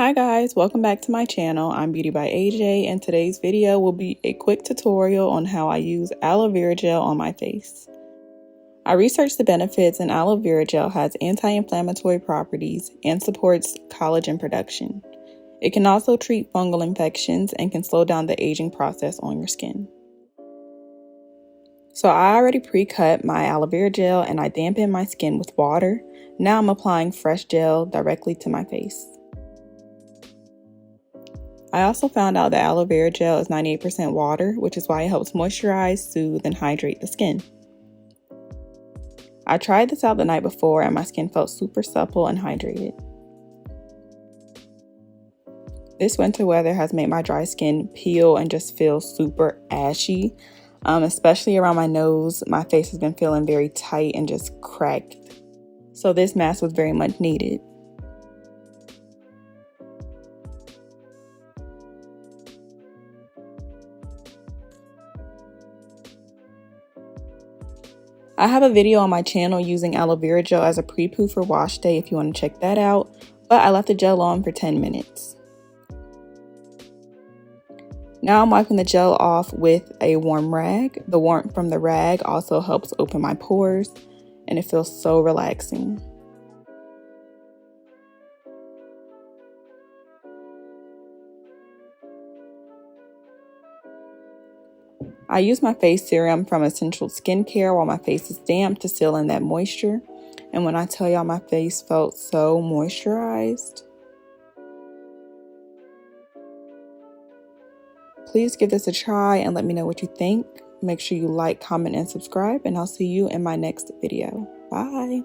Hi guys, welcome back to my channel. I'm BeautyByAJ and today's video will be a quick tutorial on how I use aloe vera gel on my face. I researched the benefits and aloe vera gel has anti-inflammatory properties and supports collagen production. It can also treat fungal infections and can slow down the aging process on your skin. So I already pre-cut my aloe vera gel and I dampened my skin with water. Now I'm applying fresh gel directly to my face. I also found out that aloe vera gel is 98% water, which is why it helps moisturize, soothe, and hydrate the skin. I tried this out the night before and my skin felt super supple and hydrated. This winter weather has made my dry skin peel and just feel super ashy, especially around my nose. My face has been feeling very tight and just cracked. So this mask was very much needed. I have a video on my channel using aloe vera gel as a pre-poo for wash day if you want to check that out, but I left the gel on for 10 minutes. Now I'm wiping the gel off with a warm rag. The warmth from the rag also helps open my pores and it feels so relaxing. I use my face serum from Essential Skincare while my face is damp to seal in that moisture. And when I tell y'all, my face felt so moisturized. Please give this a try and let me know what you think. Make sure you like, comment, and subscribe, and I'll see you in my next video. Bye!